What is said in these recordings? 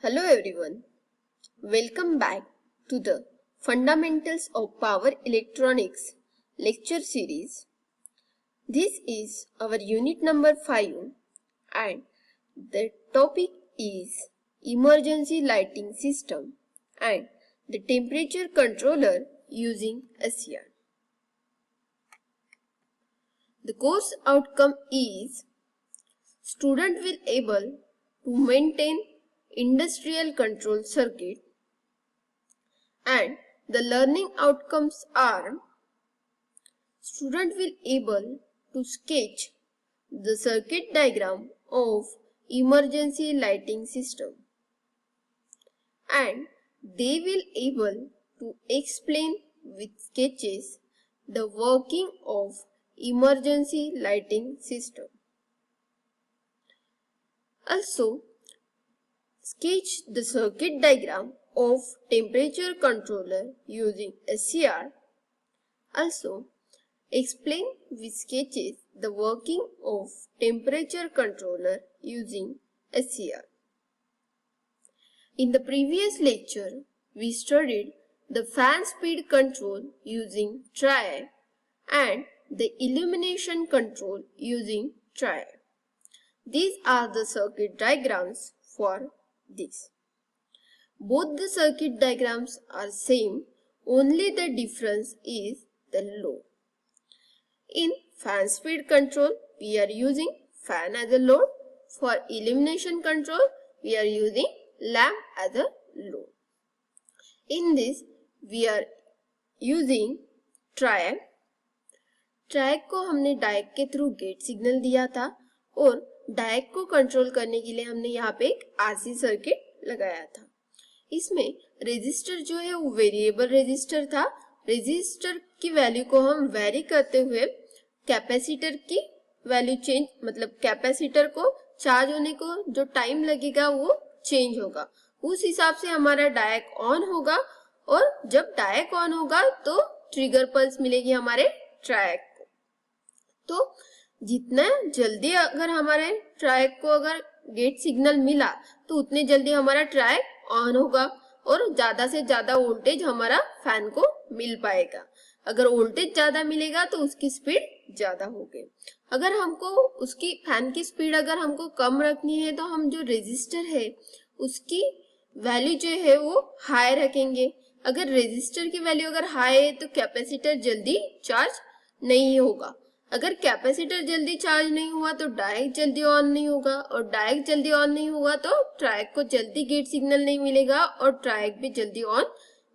Hello everyone, welcome back to the Fundamentals of Power Electronics lecture series. This is our unit number 5 and the topic is Emergency Lighting System and the Temperature Controller using SCR. The course outcome is student will able to maintain industrial control circuit, and the learning outcomes are student will able to sketch the circuit diagram of emergency lighting system, and they will able to explain with sketches the working of emergency lighting system. Also, sketch the circuit diagram of temperature controller using SCR. Also, explain with sketches the working of temperature controller using SCR. In the previous lecture, we studied the fan speed control using triad and the illumination control using triad. These are the circuit diagrams for this. Both the circuit diagrams are same, only the difference is the load. In fan speed control, we are using fan as a load. For illumination control, we are using lamp as a load. In this, we are using triad. Triad को हमने डायक के through gate signal दिया था और डायक को control करने के लिए हमने यहाँ पे एक आरसी सर्किट लगाया था। इसमें रेजिस्टर जो है वो वेरिएबल रेजिस्टर था। रेजिस्टर की वैल्यू को हम वेरी करते हुए कैपेसिटर की वैल्यू चेंज, मतलब कैपेसिटर को चार्ज होने को जो टाइम लगेगा वो चेंज होगा। उस हिसाब से हमारा डायक ऑन होगा और जब डायक ऑन होगा तो ट्रिगर पल्स मिलेगी हमारे ट्रायक को। तो जितना जल्दी अगर हमारे ट्रायक को अगर गेट सिग्नल मिला तो उतने जल्दी हमारा ट्रायक ऑन होगा और ज्यादा से ज्यादा वोल्टेज हमारा फैन को मिल पाएगा। अगर वोल्टेज ज्यादा मिलेगा तो उसकी स्पीड ज्यादा होगी। अगर हमको उसकी फैन की स्पीड अगर हमको कम रखनी है तो हम जो रेजिस्टर है उसकी वैल्यू जो है वो हाई रखेंगे। अगर रेजिस्टर की वैल्यू अगर हाई है तो कैपेसिटर जल्दी चार्ज नहीं होगा। अगर कैपेसिटर जल्दी चार्ज नहीं हुआ तो डायरेक्ट जल्दी ऑन नहीं होगा और डायरेक्ट जल्दी ऑन नहीं होगा तो ट्रायक को जल्दी गेट सिग्नल नहीं मिलेगा और ट्रायक भी जल्दी ऑन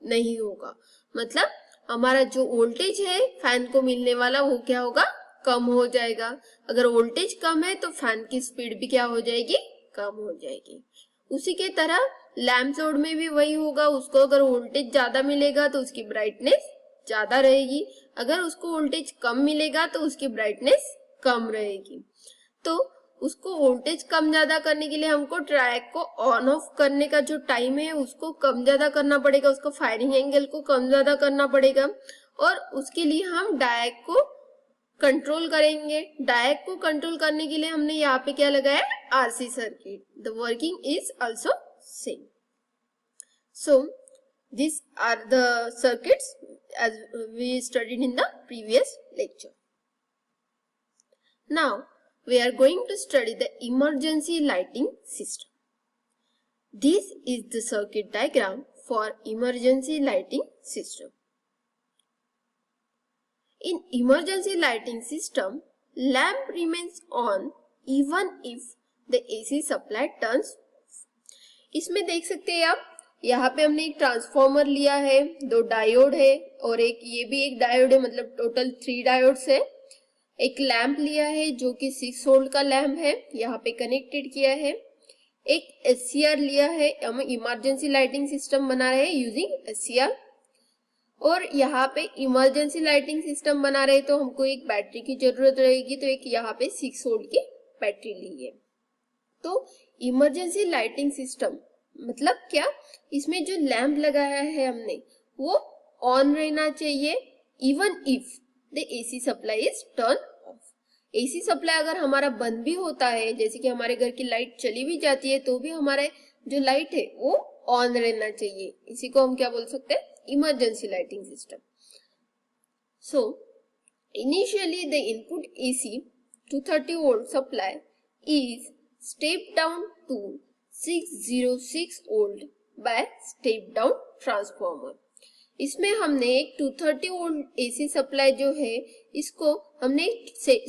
नहीं होगा। मतलब हमारा जो वोल्टेज है फैन को मिलने वाला वो क्या होगा, कम हो जाएगा। अगर वोल्टेज कम है तो फैन की स्पीड भी क्या हो जाएगी, कम हो जाएगी। उसी के तरह लैंप लोड में भी वही होगा। उसको अगर वोल्टेज ज्यादा मिलेगा तो उसकी ब्राइटनेस ज्यादा रहेगी, अगर उसको वोल्टेज कम मिलेगा तो उसकी ब्राइटनेस कम रहेगी। तो उसको वोल्टेज कम ज्यादा करने के लिए हमको ट्रायक को ऑन ऑफ करने का जो टाइम है उसको कम ज्यादा करना पड़ेगा, उसको फायरिंग एंगल को कम ज्यादा करना पड़ेगा और उसके लिए हम डायक को कंट्रोल करेंगे। डायक को कंट्रोल करने के लिए हमने यहाँ पे क्या लगाया, RC circuit. The working is also same. So these are the circuits as we studied in the previous lecture. Now we are going to study the emergency lighting system. This is the circuit diagram for emergency lighting system. In emergency lighting system, lamp remains on even if the AC supply turns off. इसमें देख सकते हैं आप, यहाँ पे हमने एक transformer लिया है, दो डायोड है और एक ये भी एक डायोड है, मतलब टोटल 3 डायोड्स है। एक लैंप लिया है जो कि 6 वोल्ट का लैंप है, यहाँ पे कनेक्टेड किया है। एक SCR लिया है, हम इमरजेंसी लाइटिंग सिस्टम बना रहे हैं यूजिंग SCR। और यहाँ पे इमरजेंसी लाइटिंग सिस्टम बना रहे तो हमको एक बैटरी की जरूरत रहेगी, तो एक यहाँ पे 6 वोल्ट की बैटरी ली है। तो इमरजेंसी लाइटिंग सिस्टम मतलब क्या, इसमें जो लैंप लगाया है हमने वो ऑन रहना चाहिए even if the AC supply is turn off. AC supply अगर हमारा बंद भी होता है, जैसे कि हमारे घर की लाइट चली भी जाती है तो भी हमारे जो लाइट है वो ऑन रहना चाहिए। इसी को हम क्या बोल सकते हैं, emergency lighting system. So initially the input AC 230 volt supply is stepped down to 606 volt by step down transformer। इसमें हमने एक 230 वोल्ट AC सप्लाई जो है इसको हमने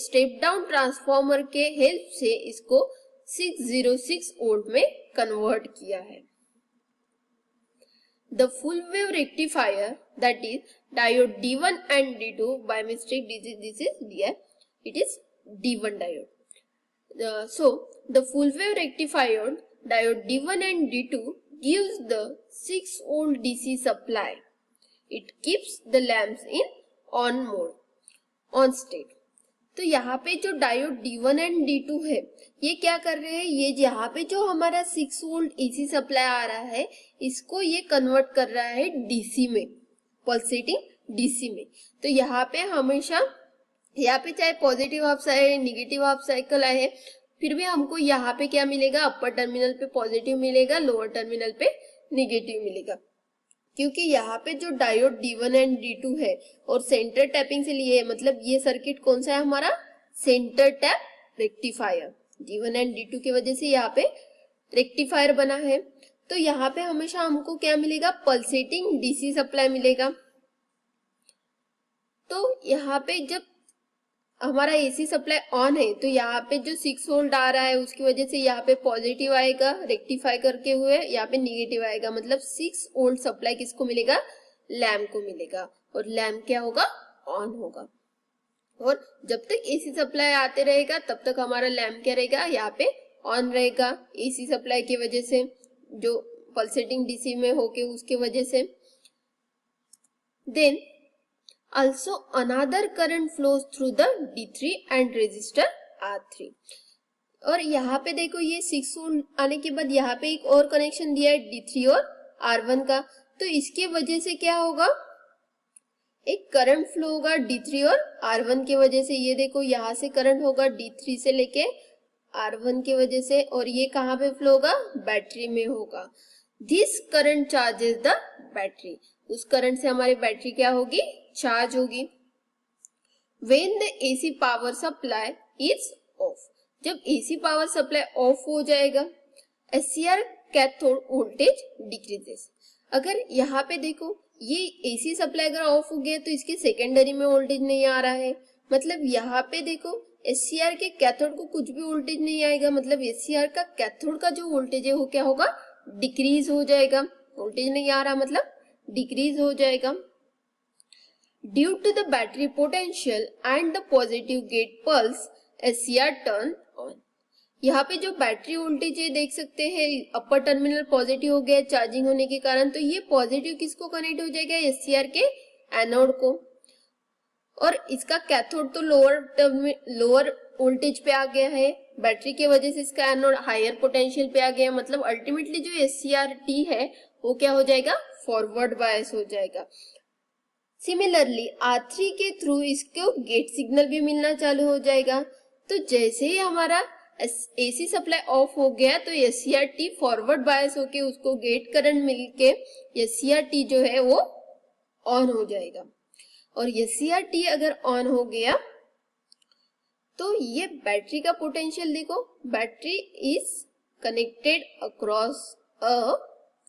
स्टेप डाउन ट्रांसफॉर्मर के हेल्प से इसको 606 वोल्ट में कन्वर्ट किया है। The full wave rectifier, that is diode D1 and D2, by mistake this is here, it is D1 diode। So the full wave rectifier diode D1 and D2 gives the 6 volt DC supply। It keeps the lamps in on mode, on state। तो यहाँ पे जो diode D1 and D2 है ये क्या कर रहे हैं, ये यहाँ पे जो हमारा 6 वोल्ट AC सप्लाई आ रहा है इसको ये कन्वर्ट कर रहा है DC में, पल्सेटिंग DC में। तो यहाँ पे हमेशा यहाँ पे चाहे positive half cycle negative half cycle आए फिर भी हमको यहाँ पे क्या मिलेगा, अपर टर्मिनल पे पॉजिटिव मिलेगा, लोअर टर्मिनल पे निगेटिव मिलेगा। क्योंकि यहाँ पे जो डायोड D1 एंड D2 है और सेंटर टैपिंग से लिए है, मतलब ये सर्किट कौन सा है हमारा, centre tap rectifier. D1 and D2 की वजह से यहाँ पे रेक्टिफायर बना है। तो यहाँ पे हमेशा हमको क्या मिलेगा, पल्सेटिंग DC सप्लाई मिलेगा। तो यहाँ पे जब हमारा AC सप्लाई ऑन है तो यहाँ पे जो 6 वोल्ट आ रहा है उसकी वजह से यहाँ पे पॉजिटिव आएगा, रेक्टिफाई करके हुए यहाँ पे निगेटिव आएगा, मतलब 6 वोल्ट सप्लाई किसको मिलेगा, लैम्प को मिलेगा। और लैम्प क्या होगा, ऑन होगा। और जब तक AC सप्लाई आते रहेगा तब तक हमारा लैम्प क्या रहेगा, यहाँ पे ऑन रहेगा, AC सप्लाई की वजह से, जो पल्सेटिंग DC में होके उसके वजह से। Then also another current flows through the D3 and resistor R3। और यहाँ पे देखो ये 6 वोल्ट आने के बाद यहाँ पे एक और कनेक्शन दिया है D3 और R1 का। तो इसके वजह से क्या होगा, एक करंट फ्लो होगा D3 और R1 की वजह से। ये देखो यहाँ से करंट होगा D3 से लेके R1 की वजह से, और ये कहाँ पे फ्लो होगा, बैटरी में होगा। This current charges the battery. उस करंट से हमारी बैटरी क्या होगी, चार्ज होगी। When the AC power supply is off, जब AC पावर सप्लाई ऑफ हो जाएगा SCR कैथोड वोल्टेज डिक्रीजेस। अगर यहाँ पे देखो ये AC सप्लाई अगर ऑफ हो गया तो इसके सेकेंडरी में वोल्टेज नहीं आ रहा है, मतलब यहाँ पे देखो SCR के कैथोड को कुछ भी वोल्टेज नहीं आएगा, मतलब SCR का कैथोड का जो वोल्टेज है वो क्या होगा, डिक्रीज हो जाएगा। वोल्टेज नहीं आ रहा मतलब डिक्रीज हो जाएगा। Due to the battery potential and the positive gate pulse, SCR turn on। यहाँ पे जो बैटरी वोल्टेज है देख सकते हैं, अपर टर्मिनल पॉजिटिव हो गया चार्जिंग होने के कारण, तो ये पॉजिटिव किसको कनेक्ट हो जाएगा, SCR के एनोड को। और इसका कैथोड तो लोअर वोल्टेज पे आ गया है, बैटरी की वजह से इसका एनोड हायर पोटेंशियल पे आ गया, मतलब अल्टीमेटली जो SCR-T है वो क्या हो जाएगा, फॉरवर्ड बायस हो जाएगा। सिमिलरली R3 के थ्रू इसको गेट सिग्नल भी मिलना चालू हो जाएगा। तो जैसे ही हमारा AC सप्लाई ऑफ हो गया तो SCR-T फॉरवर्ड बायस होके उसको गेट करंट मिलके SCR-T जो है वो ऑन हो जाएगा। और SCR-T अगर ऑन हो गया तो ये बैटरी का पोटेंशियल देखो, battery is connected across a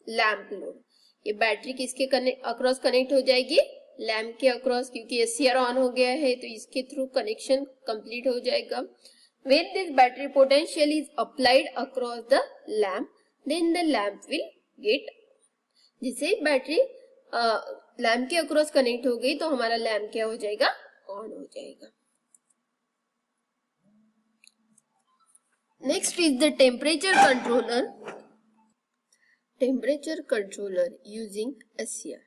lamp load. ये बैटरी किसके अक्रॉस कनेक्ट हो जाएगी, लैंप के अक्रॉस, क्योंकि SCR ऑन हो गया है तो इसके थ्रू कनेक्शन कंप्लीट हो जाएगा। When this battery potential is applied across the lamp, then the lamp will get, जिसे बैटरी लैंप के अक्रॉस कनेक्ट हो गई तो हमारा लैंप क्या हो जाएगा, ऑन हो जाएगा। Next is the temperature controller. Temperature controller using SCR.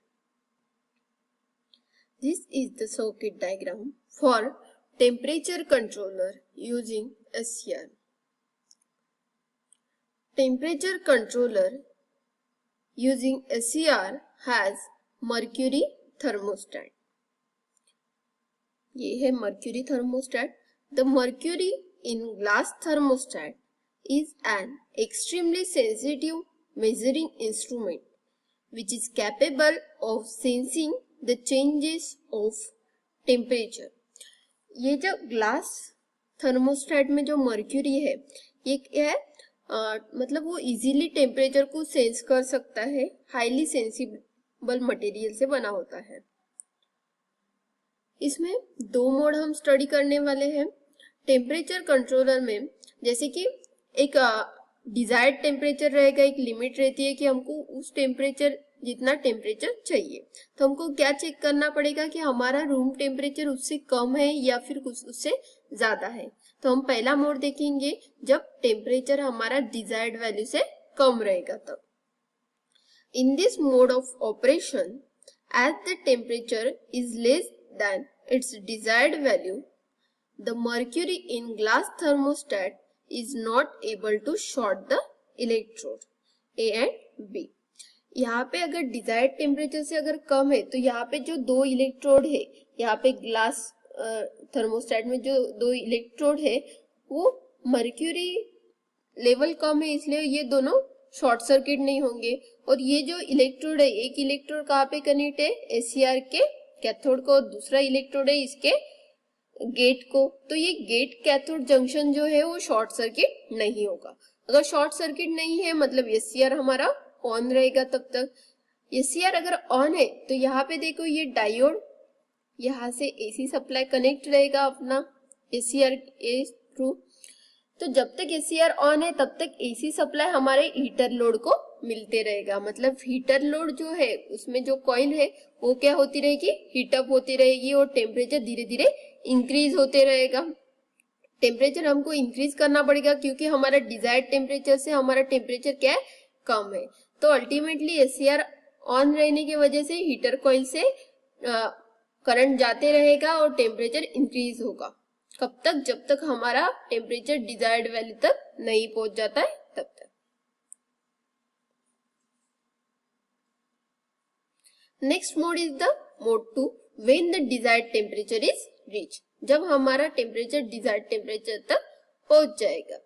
This is the circuit diagram for temperature controller using SCR. Temperature controller using SCR has mercury thermostat. ये है mercury thermostat. The mercury in glass thermostat is an extremely sensitive measuring instrument which is capable of sensing the changes of temperature. ये जो glass thermostat में जो mercury है ये क्या है, मतलब वो इजीली टेम्परेचर को सेंस कर सकता है, हाईली सेंसिबल मटेरियल से बना होता है। इसमें दो मोड हम स्टडी करने वाले हैं। टेम्परेचर कंट्रोलर में जैसे कि एक डिजायर्ड टेम्परेचर रहेगा, एक लिमिट रहती है कि हमको उस टेम्परेचर जितना टेम्परेचर चाहिए, तो हमको क्या चेक करना पड़ेगा कि हमारा रूम टेम्परेचर उससे कम है या फिर कुछ उससे ज्यादा है। तो हम पहला मोड देखेंगे जब टेम्परेचर हमारा डिजायर्ड वैल्यू से कम रहेगा तब। In this mode of operation as the temperature is less than its desired value, the mercury in glass thermostat is not able to short the electrode A and B. यहाँ पे अगर desired temperature से अगर कम है तो यहाँ पे जो दो इलेक्ट्रोड है, यहाँ पे ग्लास थर्मोस्टेट में जो दो इलेक्ट्रोड है वो मर्क्यूरी लेवल कम है, इसलिए ये दोनों शॉर्ट सर्किट नहीं होंगे। और ये जो इलेक्ट्रोड है, एक इलेक्ट्रोड कहाँ पे कनेक्ट है, एसीआर के कैथोड को, दूसरा इलेक्ट्रोड है इसके गेट को। तो ये गेट कैथोड जंक्शन जो है वो शॉर्ट सर्किट नहीं होगा। अगर शॉर्ट सर्किट नहीं है मतलब एसीआर हमारा ऑन रहेगा तब तक। एसीआर अगर ऑन है तो यहाँ पे देखो ये डायोड, यहाँ से एसी सप्लाई कनेक्ट रहेगा अपना एसीआर के थ्रू। तो जब तक एसीआर ऑन है तब तक एसी सप्लाई हमारे हीटर लोड को मिलते रहेगा। मतलब हीटर लोड जो है उसमें जो कॉइल है वो क्या होती रहेगी, हीटअप होती रहेगी और टेम्परेचर धीरे धीरे इंक्रीज होते रहेगा। टेम्परेचर हमको इंक्रीज करना पड़ेगा क्योंकि हमारा डिजायर्ड टेम्परेचर से हमारा टेम्परेचर क्या है, कम है। तो अल्टीमेटली एसीआर ऑन रहने की वजह से हीटर कॉइल से करंट जाते रहेगा और टेम्परेचर इंक्रीज होगा। कब तक, जब तक हमारा टेम्परेचर डिजायर्ड वैल्यू तक नहीं पहुंच जाता है तब तक। Next mode is the mode 2 when the desired temperature is reach, जब हमारा टेम्परेचर डिजायर्ड टेम्परेचर तक पहुंच जाएगा।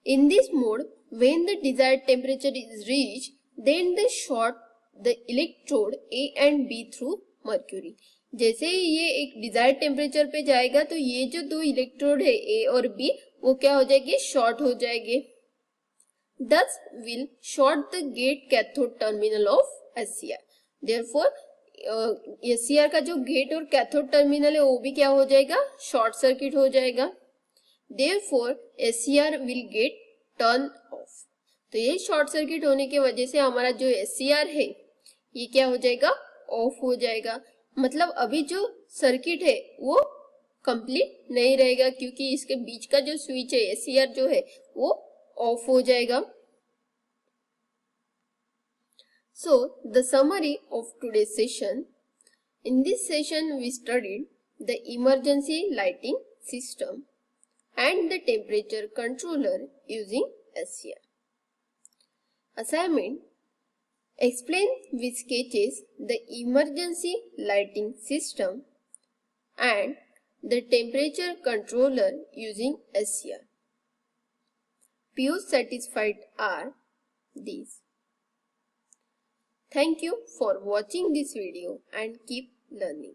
In this mode when the desired temperature is reach then the short the electrode A and B through mercury. जैसे ही ये एक desired temperature पे जाएगा तो ये जो दो इलेक्ट्रोड है ए और बी वो क्या हो जाएंगे, शॉर्ट हो जाएंगे। Thus will short the gate cathode terminal of SCR. Therefore SCR का जो गेट और कैथोड टर्मिनल है वो भी क्या हो जाएगा, शॉर्ट सर्किट हो जाएगा। Therefore SCR will get turn off. तो ये शॉर्ट सर्किट होने की वजह से हमारा जो SCR है ये क्या हो जाएगा, ऑफ हो जाएगा। मतलब अभी जो सर्किट है वो कंप्लीट नहीं रहेगा क्योंकि इसके बीच का जो स्विच है एसीआर जो है वो ऑफ हो जाएगा। So the summary of today's session. In this session we studied the emergency lighting system and the temperature controller using SCR. Assignment: explain with sketches the emergency lighting system and the temperature controller using SCR. POs satisfied are these. Thank you for watching this video and keep learning.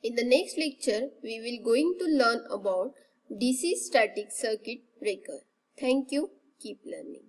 In the next lecture, we will going to learn about DC static circuit breaker. Thank you. Keep learning.